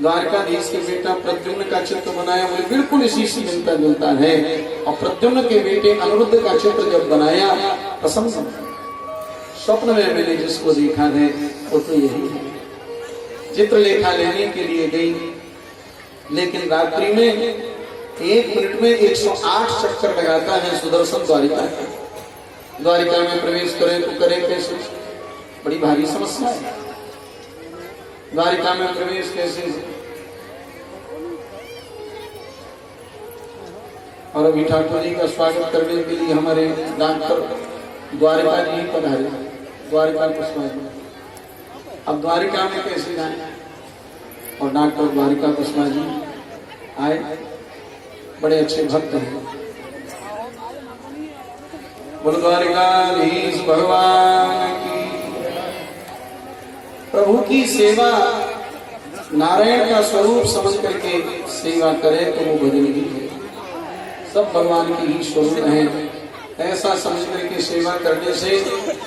द्वारकाधीश के बेटा प्रद्युम्न का चित्र बनाया, वो बिल्कुल इसी से मिलता जुलता है। और प्रद्युम्न के बेटे अनिरुद्ध का चित्र जब बनाया, प्रसन्न स्वप्न में मैंने जिसको देखा है वो तो यही है। चित्रलेखा लेने के लिए गई, लेकिन रात्रि में 1 मिनट में 108 चक्कर लगाता है सुदर्शन द्वारिका। द्वारिका में प्रवेश करे तो करे कैसे, बड़ी भारी समस्या है। द्वारिका में प्रवेश कैसे, और अभी ठाकुर जी का स्वागत करने के लिए हमारे डॉक्टर द्वारिका जी पधारे, द्वारिका कुसुमा जी। अब द्वारिका में कैसे जाए, और डॉक्टर द्वारिका कुसुमा जी आए, बड़े अच्छे भक्त हैं। बोल द्वारिकाधीश भगवान की। प्रभु की सेवा नारायण का स्वरूप समझ करके सेवा करे तो वो भजन ही है। सब भगवान की ही स्वरूप है, ऐसा समझ करके सेवा करने से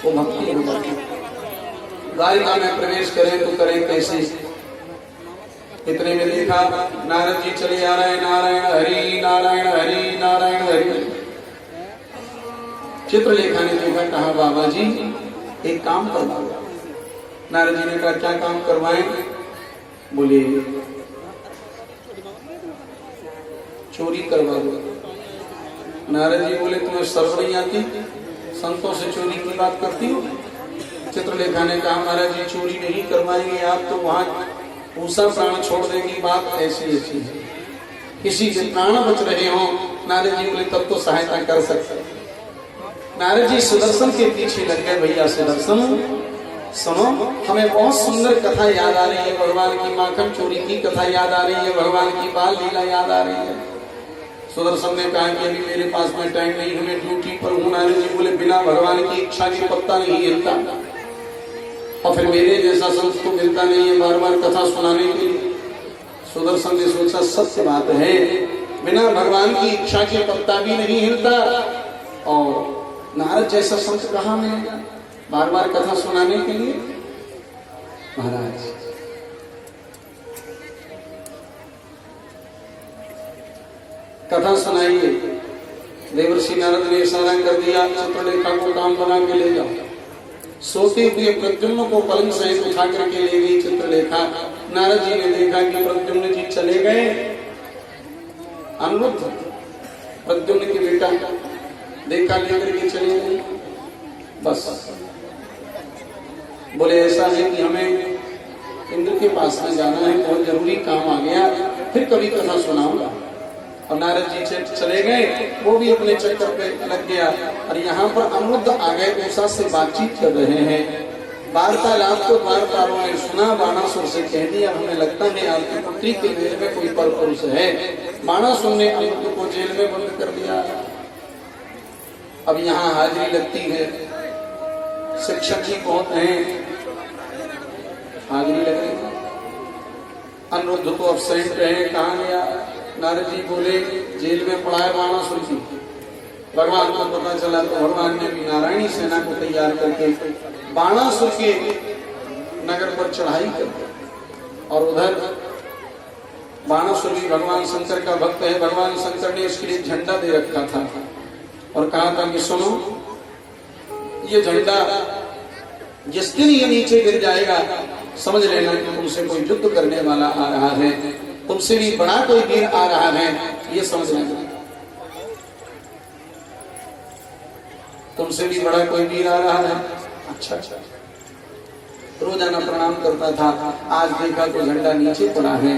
वो भक्ति हो जाती है। द्वारिका में प्रवेश करें तो करें कैसे। इतने में देखा नारद जी चले आ रहे, नारायण हरि नारायण हरि नारायण हरि। चित्रलेखा ने देखा, कहा बाबा जी एक काम करवाओ। नारद जी ने कहा क्या काम करवाएं। बोले चोरी करवा दो। नारद जी बोले तुम्हें शर्म नहीं आती, संतों से चोरी की बात करती हो। चित्रलेखा ने कहा महाराज जी चोरी नहीं करवाएंगे, आप तो वहां पूसा प्राण छोड़ देगी, बात ऐसी ऐसी है, किसी के प्राण बच रहे हो। नारद जी बोले तब तो सहायता कर सकते। नारद जी सुदर्शन के पीछे लग गए, भैया सुदर्शन सुनो, हमें बहुत सुंदर कथा याद आ रही है, भगवान की माखन चोरी की कथा याद आ रही है, भगवान की बाल लीला याद आ रही है। सुदर्शन ने कहा कि अभी मेरे पास में टाइम नहीं, हमें ड्यूटी पर हूं। नारद जी बोले बिना भगवान की इच्छा के पत्ता नहीं हिलता, और फिर मेरे जैसा संत को मिलता नहीं है बार बार कथा सुनाने के लिए। सुदर्शन ने सोचा सत्य बात है, बिना भगवान की इच्छा के पत्ता भी नहीं हिलता, और नारद जैसा संत कहाँ मिलेगा बार बार कथा सुनाने के लिए। महाराज कथा सुनाइए। देवर्षि नारद ने इशारा कर दिया, चित्रलेखा को काम बना के ले जाओ। सोते हुए प्रद्युम्न को पलंग सहित उठा करके ले गई चित्रलेखा। नारद जी ने देखा कि प्रद्युम्न जी चले गए। अनिरुद्ध प्रद्युम्न के बेटा देखा, लेकर के चले गए। बस बोले ऐसा है कि हमें इंद्र के पास में जाना है, बहुत जरूरी काम आ गया, फिर कभी कथा सुनाऊंगा। और नारद जी चले गए, वो भी अपने चक्कर पे लग गया। और यहाँ पर अनिरुद्ध आ गए, उषा से बातचीत कर रहे हैं। वार्तालाप को द्वारपालों ने सुना, बाणासुर से कह दिया हमें लगता है आपकी पुत्री के जेल में कोई पर पुरुष है। बाणासुर ने अनिरुद्ध को जेल में बंद कर दिया। अब यहाँ हाजिरी लगती है, शिक्षक जी बहुत हैं, हाजिरी लग रही। अनिरुद्ध को अब्सेंट रहे, कहाँ गया। नारद जी बोले जेल में पड़ा है बाणासुर जी। भगवान को पता चला तो भगवान ने भी नारायणी सेना को तैयार करके बाणासुर के नगर पर चढ़ाई कर दी। और उधर बाणासुर भी भगवान शंकर का भक्त है। भगवान शंकर ने इसके लिए झंडा दे रखा था और कहा था कि सुनो, ये झंडा जिस दिन ये नीचे गिर जाएगा समझ लेना कि तुमसे कोई युद्ध करने वाला आ रहा है, तुमसे भी बड़ा कोई वीर आ रहा है, ये समझ लेना। तुमसे भी बड़ा कोई वीर आ रहा है। अच्छा अच्छा, रोजाना प्रणाम करता था, आज देखा तो झंडा नीचे पड़ा है।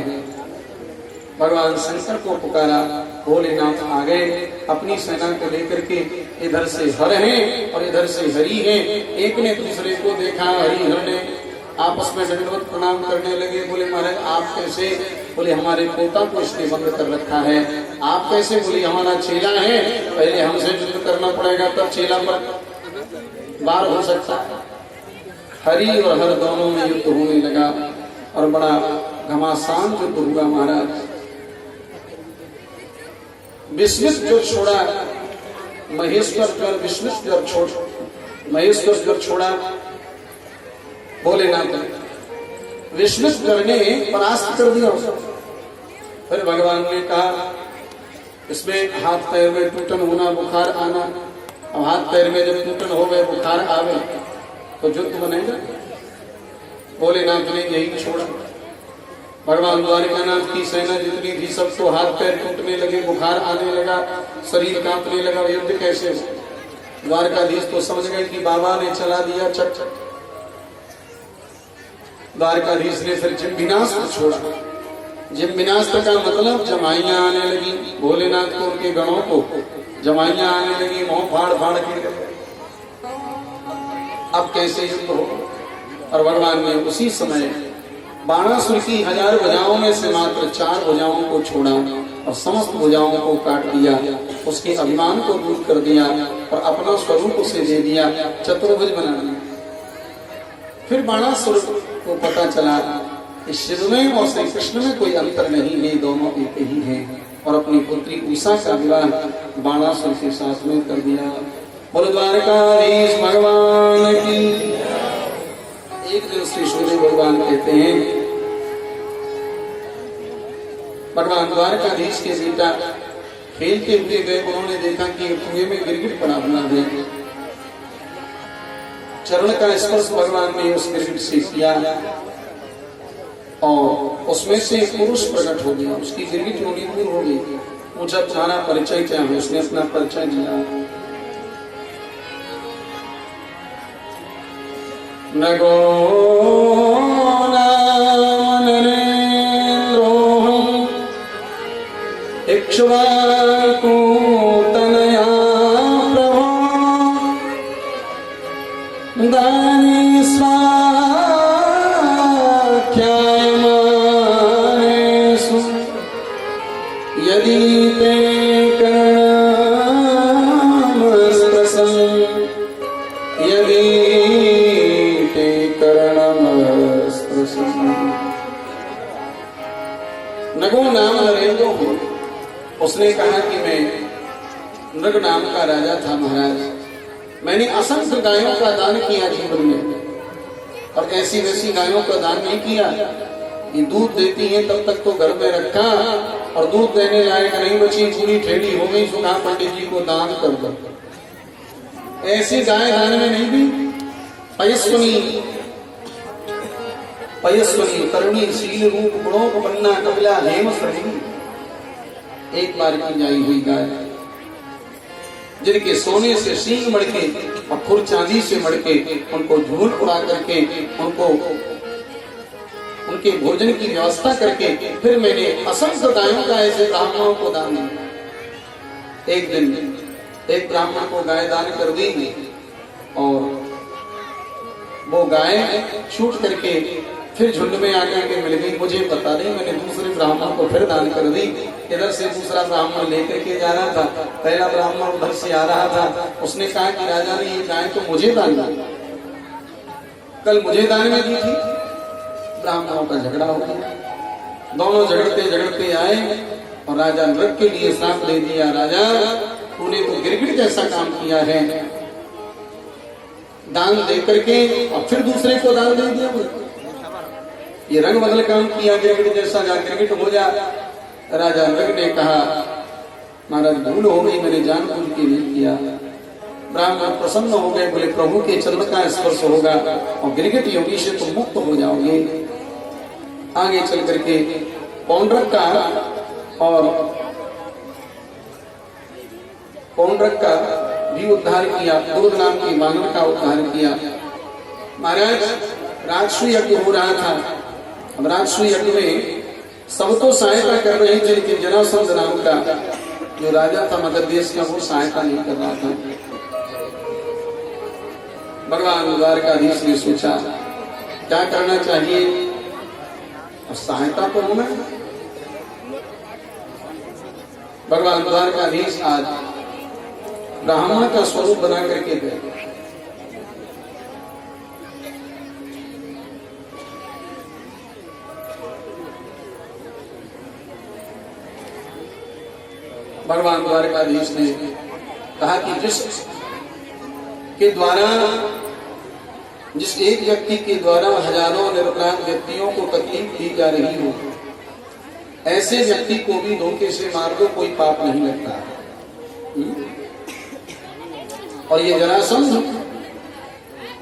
भगवान शंकर को पुकारा, भोलेनाथ आ गए अपनी सेना को लेकर के। इधर से हर हैं और इधर से हरि हैं। एक ने दूसरे को देखा, हरि हर ने आपस में दंडवत प्रणाम करने लगे। बोले महाराज आप कैसे। बोले हमारे पोता को इसने बंद कर रखा है। आप कैसे। बोले हमारा चेला है, पहले हमसे युद्ध करना पड़ेगा तब चेला पर बार हो सकता है। हरि और हर दोनों में युद्ध होने लगा और बड़ा घमासान युद्ध हुआ। महाराज विस्मित जो छोड़ा, महेश्वर ज्वर विस्मित ज्वर छोड़, महेश्वर ज्वर छोड़ा भोलेनाथ। विस्मित करने परास्त कर दिया उसको। फिर भगवान ने कहा इसमें हाथ पैर में टूटन होना, बुखार आना। अब हाथ पैर में जब टूटन हो गए, बुखार आवे तो युद्ध बनेगा। भोलेनाथ ने यही छोड़ा। भगवान द्वारिकानाथ की सेना जितनी थी सबको हाथ पैर टूटने लगे, बुखार आने लगा, शरीर कांपने लगा। युद्ध कैसे हो? द्वारकाधीश तो समझ गए कि बाबा ने चला दिया चक चक। द्वारकाधीश ने फिर जिम्बिनास्त्र छोड़ा। जिम्बिनास्त्र का मतलब जमाइयां आने लगी भोलेनाथ को, उनके गणों को जमाइयां आने लगी, मुंह फाड़ फाड़ के। अब कैसे युद्ध हो? और भगवान ने उसी समय बाणासुर की 1000 भुजाओं में से मात्र 4 भुजाओं को छोड़ा और समस्त भुजाओं को काट दिया। उसके अभिमान को दूर कर दिया और अपना स्वरूप उसे दे दिया, चतुर्भुज बना दिया। फिर बाणासुर को पता चला कि शिव में और श्री कृष्ण में कोई अंतर नहीं है, दोनों एक ही हैं। और अपनी पुत्री उषा का विवाह बाणासुर के साथ में कर दिया। बोलो द्वारकाधीश भगवान की। एक दिन श्री सूर्य भगवान कहते हैं, भगवान द्वारकाधीश के बेटा खेलते हुए गए, उन्होंने देखा कि कुएं में गिरगिट पड़ा हुआ है। चरण का स्पर्श भगवान ने उस गिरगिट से किया और उसमें से एक पुरुष प्रकट हो गया। उसकी गिरगिट योनि दूर हो गई। पूछा तुम्हारा परिचय क्या है? उसने अपना परिचय दिया। नगो इक्ष्वाकु तनया प्रभो दानी स्वाख्यायमानेषु यदि ते कर्णमस्पृशं यदि नगो नाम नरेंद्र हूँ। उसने कहा कि मैं नृग नाम का राजा था महाराज। मैंने असंख्य गायों का दान किया जीवन में, और ऐसी वैसी गायों का दान नहीं किया। ये दूध देती हैं तब तक तो घर में रखा, और दूध देने लायक नहीं बची, पूरी ठेली हो गई। सुना पंडित जी को दान कर दो। ऐसी गाय दान में नहीं दी। पयस्वनी करुणी शील रूप गुणोपन्ना कपिला हेम श्रवणी। एक बार की जाई हुई गाय, जिनके सोने से सींग मड़के और खुर चांदी से मड़के, उनको धूल उड़ा करके, उनको उनके भोजन की व्यवस्था करके, फिर मैंने असंख्य गायों का ऐसे ब्राह्मणों को दान दिया। एक दिन एक ब्राह्मण को गाय दान कर दी और वो गाय छूट करके फिर झुंड में आकर के मिल गई। मुझे पता नहीं, मैंने दूसरे ब्राह्मण को फिर दान कर दी। इधर से दूसरा ब्राह्मण लेकर के जा रहा था, पहला ब्राह्मण उधर से आ रहा था। उसने कहा कि राजा ने ये गाय तो मुझे दान दी, कल मुझे दान में दी थी। ब्राह्मणों का झगड़ा हो गया। दोनों झगड़ते झगड़ते आए और राजा नृग के लिए श्राप दे दिया। राजा तूने तो गिरगिट जैसा काम किया है, दान दे करके और फिर दूसरे को दान दे दिया। ये रंग बदल काम किया, गिरगिट जैसा जा गिरगिट हो जा। राजा नृग ने कहा महाराज भूल हो गई, मैंने जानबूझ के नहीं किया। ब्राह्मण प्रसन्न हो गए, बोले प्रभु के चरण का स्पर्श होगा और गिरगिट योनि से तुम मुक्त हो जाओगे। आगे चल करके पौंड्रक का भी उद्धार किया, दूध नाम की वानर का उद्धार किया। महाराज राजसु यज्ञ हो रहा था। अब राजसु यज्ञ में सब तो सहायता कर रहे थे, लेकिन जरासंध नाम का जो राजा था मगध देश का, वो सहायता नहीं कर रहा था। भगवान द्वारकाधीश ने सोचा क्या करना चाहिए, और सहायता तो होना। भगवान द्वारकाधीश आज ब्राह्मण का स्वरूप बना करके गए। भगवान द्वारकाधीश ने कहा कि जिस के द्वारा जिस एक व्यक्ति के द्वारा हजारों निरपराध व्यक्तियों को तकलीफ दी जा रही हो, ऐसे व्यक्ति को भी धोखे से मार दो, कोई पाप नहीं लगता। और ये जरासंध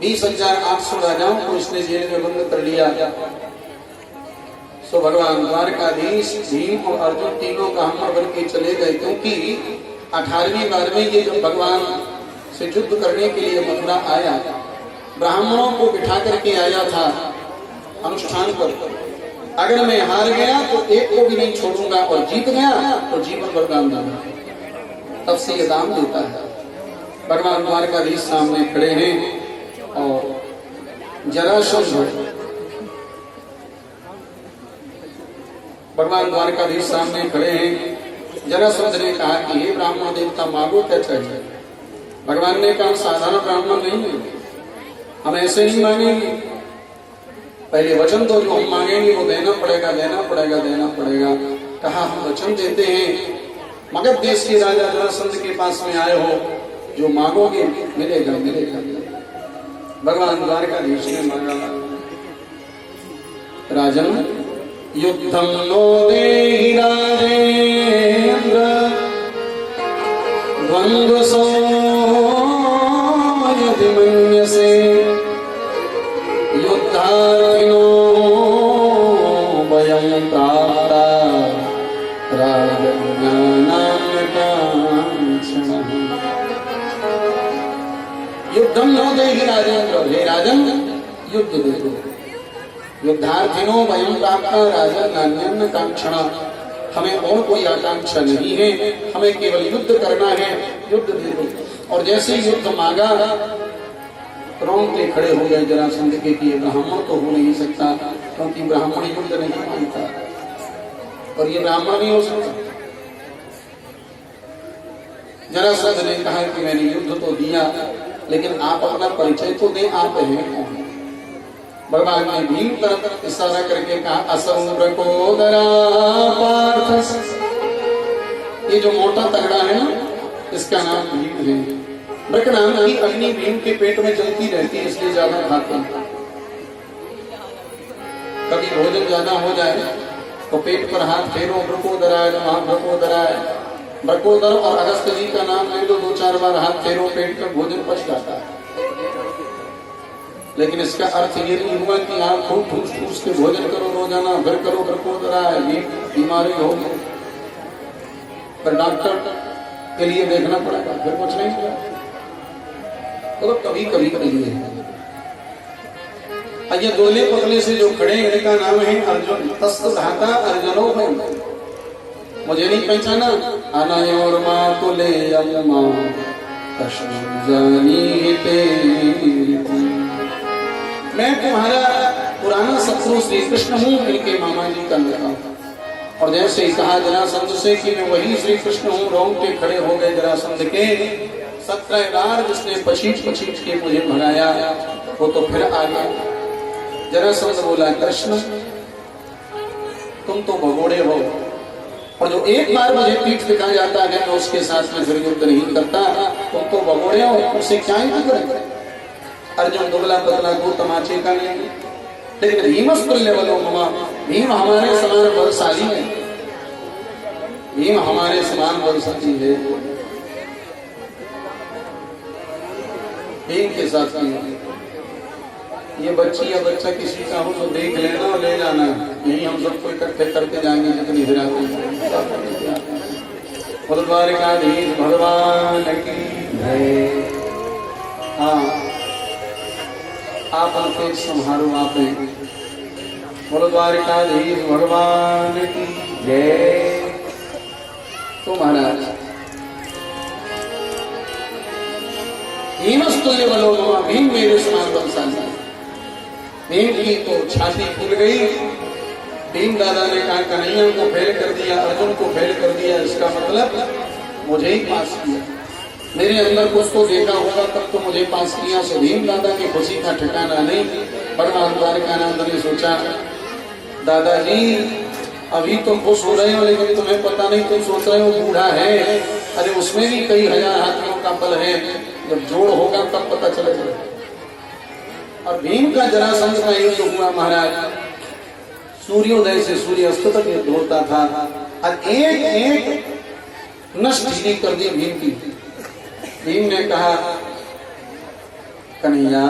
20,800 राजाओं को इसने जेल में बंद कर लिया। सो भगवान द्वारकाधीश, भीम और अर्जुन तीनों का हम बन के चले गए, क्योंकि 18वीं बार में ये जब भगवान से युद्ध करने के लिए मथुरा आया, ब्राह्मणों को बिठा करके आया था अनुष्ठान पर। अगर मैं हार गया तो एक को भी नहीं छोड़ूंगा, और जीत गया तो जीवन वरदान दूंगा। तब से ये दाम देता है। भगवान द्वारकाधीश सामने खड़े हैं और जरासंध, भगवान द्वारकाधीश सामने खड़े हैं। जरासंध ने कहा कि हे ब्राह्मण देवता, मांगो क्या चाहिए। भगवान ने कहा साधारण ब्राह्मण नहीं है, हम ऐसे नहीं मांगेंगे, पहले वचन दो, जो हम मांगेंगे वो देना पड़ेगा, देना पड़ेगा, देना पड़ेगा। कहा हम वचन देते हैं, मगध देश के राजा जरासंध के पास में आए हो, जो मांगोगे मिलेगा, मिलेगा। भगवान द्वारकाधीश ने मांगा, राजन युद्धम नो देहि राजेन्द्र द्वंद्व सो यदि मन्यसे युद्धार्थिनो वयं प्राप्ता राजज्ञानां कांक्षणः। युद्धम नो देहि राजेन्द्र, हे राजन युद्ध दे दो। युद्धार्थिनो वयं प्राप्ता राजज्ञानां कांक्षणः, हमें और कोई आकांक्षा नहीं है, हमें केवल युद्ध करना है, युद्ध दे दो। और जैसे युद्ध मांगा, रोंगटे खड़े हो गए जरासंध के कि ब्राह्मण तो हो नहीं सकता, क्योंकि ब्राह्मण युद्ध नहीं मानता, और ये ब्राह्मण नहीं हो सकता। जरासंध ने कहा कि मैंने युद्ध तो दिया, लेकिन आप अपना परिचय तो दें, आप हैं कौन। भगवान ने भीम तरफ इशारा करके कहा, असंप्रकोदरा पार्थ, ये जो मोटा तगड़ा है ना, इसका नाम भीम है। ब्रक नाम की अग्नि भीम के पेट में जलती रहती है, इसलिए ज्यादा खाते हैं। कभी भोजन ज्यादा हो जाए तो पेट पर हाथ फेरो, ब्रकोदराय नमः, ब्रकोदराय। ब्रकोदर और अगस्त जी का नाम ले लो, 2-4 बार हाथ फेरो, पेट में भोजन पच जाता है। लेकिन इसका अर्थ ये नहीं हुआ कि आप खूब ठूस ठूस के भोजन करो रोजाना, फिर करो ब्रकोदराय, बीमारी होगी, पर डॉक्टर के लिए देखना पड़ेगा, फिर कुछ नहीं हुआ। तो कभी कभी करिए। ये दोले पतले से जो खड़े हैं, इनका नाम है अर्जुन। तस्त धाता अर्जुनो है, मुझे नहीं पहचाना। अनयोर मातुले यमा कृष्ण जानी तेरी, मैं तुम्हारा पुराना शत्रु श्री कृष्ण हूँ, इनके मामा जी का लड़का। और जैसे ही कहा जरासंध से कि मैं वही श्री कृष्ण हूँ, रोंगटे खड़े हो गए जरासंध के। 17 बार जिसने पछीच के मुझे भगाया, वो तो फिर आ गया। जरासंध बोला, कृष्ण तुम तो भगोड़े हो, और जो एक बार मुझे पीठ दिखा जाता है तो उसके साथ में फिर युद्ध नहीं करता। तुम तो भगोड़े हो, उसे क्या युद्ध करेंगे। अर्जुन दुबला पतला दो तमाचे का नहीं, लेकिन भीमस्तुल्य बलो ममा, भीम हमारे समान बलशाली है, भीम हमारे समान बलशाली है। भीम के साथ नहीं। ये बच्ची या बच्चा किसी का हो तो देख लेना और ले जाना, यही हम सबको इकट्ठे करके जाएंगे जितनी हिराती। द्वारकाधीश भगवान की जय। हाँ, आप हमसे संहारो, आप बोलो द्वारकाधीश भगवान की जय। तो महाराज भीमस्तुल्य बलो ममा, भीम मेरे समान बलशाली। भीम की तो छाती फूल गई। भीम दादा ने कहा कन्हैया को फेल कर दिया, अर्जुन को फेल कर दिया, इसका मतलब मुझे ही पास किया। मेरे अंदर कुछ तो देखा होगा तब तो मुझे पास किया। से भीम दादा की खुशी का ठिकाना नहीं। भगवान द्वारकानाथ ने सोचा, दादाजी अभी तुम खुश हो रहे हो, लेकिन तुम्हें पता नहीं, तुम सोच रहे हो बूढ़ा है, अरे उसमें भी कई हजार हाथियों का बल है। जब जोड़ होगा तब पता चलेगा। और भीम का जरासंध का युद्ध हुआ महाराज। सूर्योदय से सूर्यास्त तक युद्ध होता था और एक एक नस ढीली कर दी भीम की। भीम ने कहा कन्हैया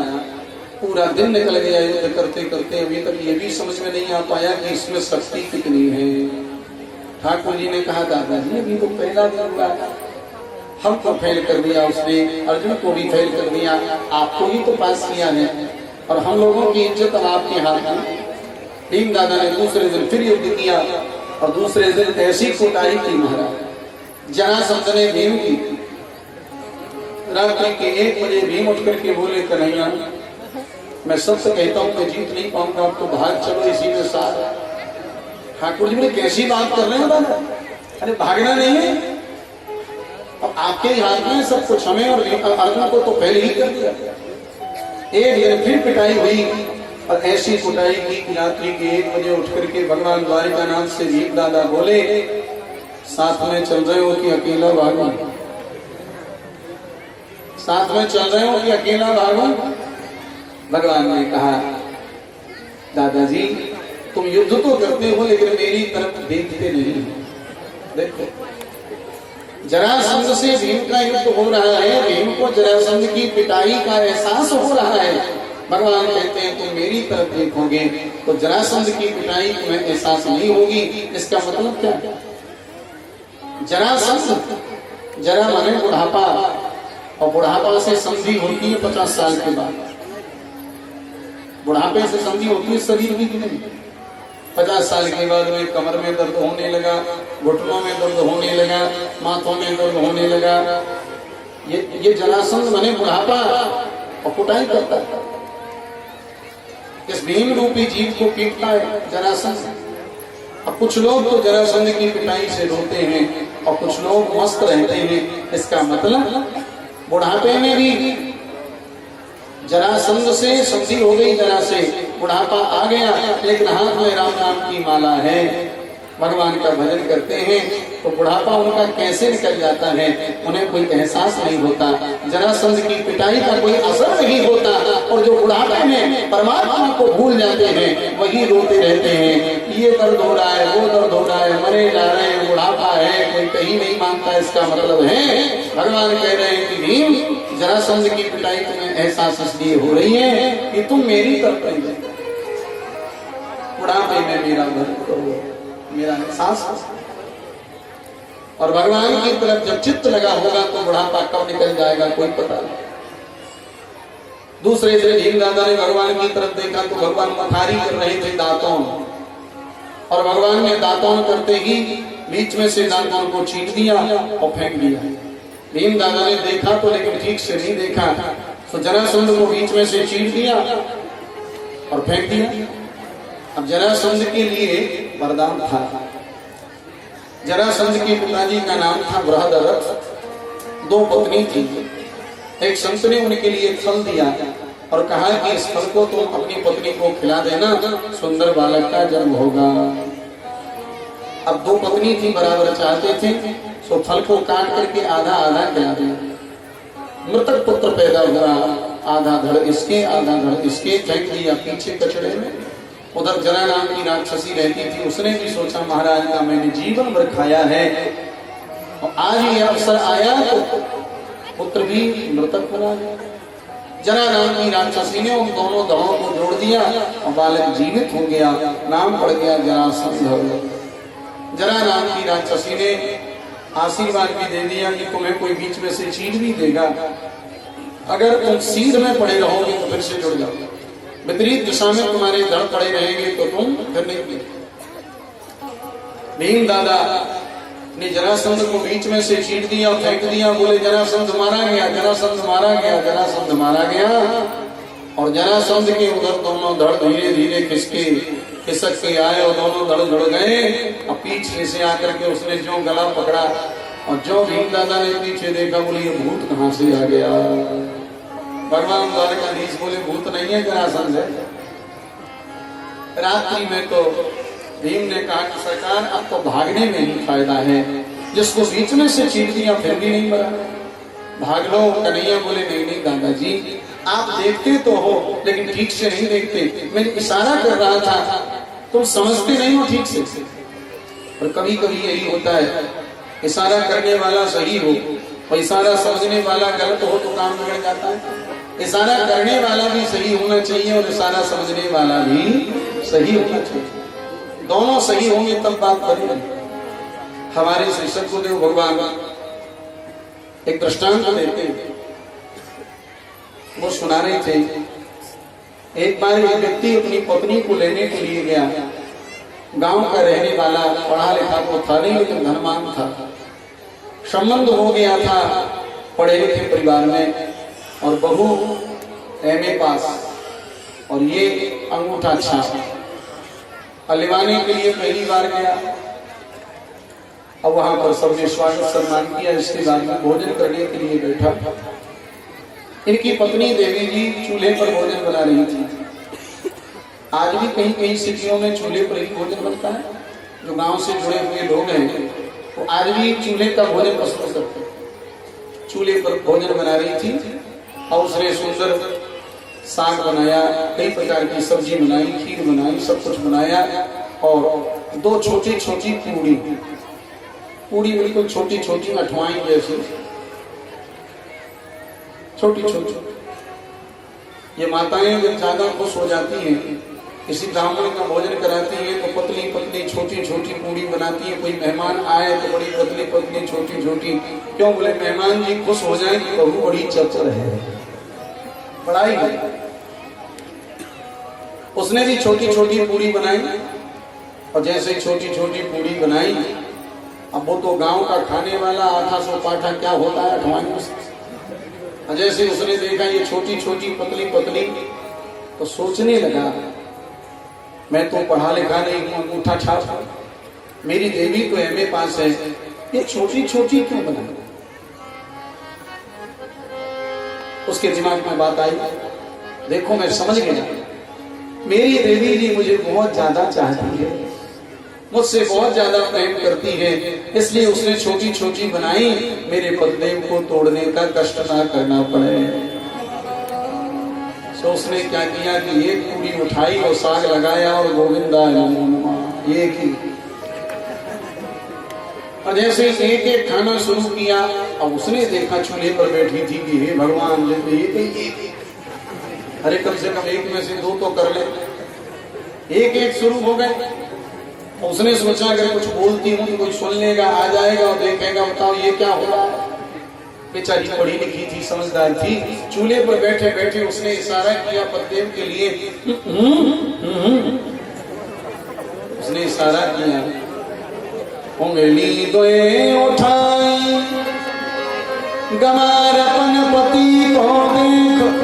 पूरा दिन निकल गया युद्ध करते करते, अभी तक ये भी समझ में नहीं आ पाया कि इसमें शक्ति कितनी है। ठाकुर जी ने कहा दादाजी अभी तो पहला दिन हुआ, हमको फेल कर दिया उसने, अर्जुन को भी फेल कर दिया, आपको ही तो पास किया है और हम लोगों की इज्जत अब आपके हाथ में। भीम दादा ने दूसरे दिन फिर युद्ध किया और दूसरे दिन ऐसी कुटाई की महाराज। जरासंध ने भीम की। रात्रि के 1 बजे भीम उठ करके बोले कन्हैया मैं सबसे कहता हूँ मैं जीत नहीं पाऊंगा, अब तो भाग चलो इसी में साथ। ठाकुर जी बोले कैसी बात कर रहे हैं दादा, अरे भागना नहीं है, अब आपके ही हाथ में सब कुछ। हमें और अर्जुन को तो पहले ही कर दिया। एक दिन फिर पिटाई हुई और ऐसी कुटाई की कि रात्रि के 1 बजे उठ करके भगवान द्वारिकानाथ से भीम दादा बोले साथ में चल रहे हो कि अकेला भागो, साथ में चल रहे हो कि अकेला भागो। भगवान ने कहा दादाजी तुम युद्ध तो करते हो लेकिन मेरी तरफ देखते नहीं। देखो जरासंध से भीम का युद्ध हो रहा है, भीम को जरासंध की पिटाई का एहसास हो रहा है। भगवान कहते हैं तुम मेरी तरफ देखोगे तो जरासंध की पिटाई तुम्हें एहसास नहीं होगी। इसका मतलब क्या? जरासंध, जरा माने बुढ़ापा, और बुढ़ापा से संधि होती है 50 साल के बाद। बुढ़ापे से संधि होती है शरीर की नहीं। 50 साल के बाद में कमर में दर्द होने लगा, घुटनों में दर्द होने लगा, माथों में दर्द होने लगा। ये जरासंध माने बुढ़ापा और कुटाई करता है। इस भीम रूपी जीव को पीटता है जरासंध। अब कुछ लोग तो जरासंध की पिटाई से रोते हैं और कुछ लोग मस्त रहते हैं। इसका मतलब बुढ़ापे में भी जरासंध से संधि हो गई, जरा से बुढ़ापा आ गया, लेकिन हाथ में राम नाम की माला है, भगवान का भजन करते हैं तो बुढ़ापा उनका कैसे निकल जाता है, उन्हें कोई एहसास नहीं होता। जरासंध की पिटाई का कोई असर नहीं होता और जो बुढ़ापे में परमात्मा को भूल जाते हैं वही रोते रहते हैं। ये दर्द हो रहा है, वो दर्द हो रहा है, मरे जा रहे हैं, बुढ़ापा है, कोई कहीं नहीं मानता। इसका मतलब है भगवान कह रहे हैं कि भीम जरासंध की पिटाई तुम्हें एहसास इसलिए हो रही है कि तुम मेरी तरफ नहीं जाओ, बुढ़ापे में मेरा भजन करो, मेरा एहसास। और भगवान की तरफ जब चित्त लगा होगा तो बुढ़ापा कब निकल जाएगा कोई पता नहीं। दूसरे दिन भीम दादा ने भगवान की तरफ देखा तो भगवान मखारी कर रहे थे दांतों, और भगवान ने दांतों करते ही बीच में से दांतों को छीट दिया और फेंक दिया। भीम दादा ने देखा तो लेकिन ठीक से नहीं देखा, तो जरासंध को बीच में से चीर दिया और फेंक दिया। अब जरासंध के लिए वरदान था। जरासंध के पिताजी का नाम था बृहदरथ। 2 पत्नी थी। एक संत ने उनके लिए एक फल दिया और कहा कि इस फल को तुम अपनी पत्नी को खिला देना, सुंदर बालक का जन्म होगा। अब 2 पत्नी थी, बराबर चाहते थे, तो फल को काट करके आधा आधा खिला दिया। मृतक पुत्र पैदा हुआ, आधा धड़ इसके आधा धड़ इसके, फेंक दिया पीछे कचड़े में। उधर जरा नाम की राक्षसी रहती थी, उसने भी सोचा महाराज का मैंने जीवन भर खाया है और आज ये अवसर आया तो पुत्र भी मृतक बना गया। जरा नाम की राक्षसी ने उन दोनों दड़ों को जोड़ दिया और बालक जीवित हो गया, नाम पड़ गया जरासंध। जरा नाम की राक्षसी ने आशीर्वाद भी दे दिया कि तुम्हें कोई बीच में से चीज भी देगा, अगर तुम सीध में पड़े रहोगे तो फिर से जुड़ जाओगे, विपरीत दिशा में तुम्हारे धड़ पड़े रहेंगे तो तुम फिर नहीं। भीम दादा ने जरासंध को बीच में से चीर दिया, फेंक दिया, बोले जरासंध मारा गया, जरासंध मारा गया, जरासंध मारा गया। और जरासंध के उधर दोनों धड़ धीरे धीरे खिसक के आए और दोनों धड़ जुड़ गए। और पीछे से आकर के उसने जो गला पकड़ा और जो भीम दादा ने पीछे देखा, बोले ये भूत कहाँ से आ गया। भगवान द्वारकाधीश बोले भूत नहीं है, जरासंध है। रात्रि में तो भीम ने कहा कि सरकार अब तो भागने में ही फायदा है, जिसको बीच में से चीर दिया फिर भी नहीं मरा, भाग लो। कन्हैया बोले नहीं नहीं दादाजी, आप देखते तो हो लेकिन ठीक से नहीं देखते। मैं इशारा कर रहा था, तुम समझते नहीं हो ठीक से। और कभी कभी यही होता है, इशारा करने वाला सही हो और इशारा समझने वाला गलत हो तो काम बिगड़ जाता है। इशारा करने वाला भी सही होना चाहिए और इशारा समझने वाला भी सही होना चाहिए। दोनों सही होंगे तब बात बनेगी। हमारे श्री सद्गुरुदेव भगवान एक दृष्टांत देते हैं, वो सुना रहे थे। एक बार एक व्यक्ति अपनी पत्नी को लेने के लिए गया। गांव का रहने वाला, पढ़ा लिखा तो था नहीं लेकिन धनवान था। संबंध हो गया था पढ़े लिखे परिवार में, और बहू एमए पास और ये अंगूठा छाप। लेवाने के लिए पहली बार गया। अब वहां पर सबने स्वागत सम्मान किया। इसके बाद में भोजन करने के लिए बैठा। इनकी पत्नी देवी जी चूल्हे पर भोजन बना रही थी। आज भी कहीं कहीं सिटियों में चूल्हे पर ही भोजन बनता है। जो गांव से जुड़े हुए लोग हैं वो आज भी चूल्हे का भोजन पसंद करते हैं। चूल्हे पर भोजन बना रही थी और उसने सुंदर साग बनाया, कई प्रकार की सब्जी बनाई, खीर बनाई, सब कुछ बनाया। और दो छोटी छोटी पूड़ी बिल्कुल छोटी छोटी अठवाई जैसी, छोटी छोटी। ये माताएं जब ज्यादा खुश हो जाती हैं, किसी ब्राह्मण का भोजन कराती हैं तो पतली पतली छोटी छोटी पूड़ी बनाती है। कोई मेहमान आए तो बड़ी पतली पतली छोटी छोटी। क्यों? बोले मेहमान जी खुश हो जाए कि बहू बड़ी चतुर है, पढ़ाई है। उसने भी छोटी छोटी पूड़ी बनाई और जैसे छोटी छोटी पूड़ी बनाई, अब वो तो गांव का खाने वाला आधा सौ पाठा क्या होता है अठवाई। जैसे उसने देखा ये छोटी छोटी पतली पतली, तो सोचने लगा मैं तो पढ़ा लिखा नहीं हूं, अंगूठा छाप, मेरी देवी तो एमए पास है, ये छोटी छोटी क्यों बना? उसके दिमाग में बात आई, देखो मैं समझ गया, मेरी देवी जी मुझे बहुत ज्यादा चाहती है, मुझसे बहुत ज्यादा प्रेम करती है, इसलिए उसने छोटी छोटी बनाई, मेरे पतिदेव को तोड़ने का कष्ट ना करना पड़े। तो उसने क्या किया कि एक पूरी उठाई और साग लगाया और गोविंदा एक ही। और जैसे एक एक खाना शुरू किया, अब उसने देखा चूल्हे पर बैठी थी कि हे भगवान एक, अरे कम से कम एक में से दो तो कर ले। एक एक शुरू हो गए। उसने सोचा अगर कुछ बोलती हूँ तो कोई सुन लेगा, आ जाएगा और देखेगा, बताओ ये क्या हो रहा है। बेचारी पढ़ी लिखी थी, समझदार थी। चूल्हे पर बैठे बैठे उसने इशारा किया पतिदेव के लिए। उसने इशारा किया, उंगली दोए उठाई, गमार अपन पति को देख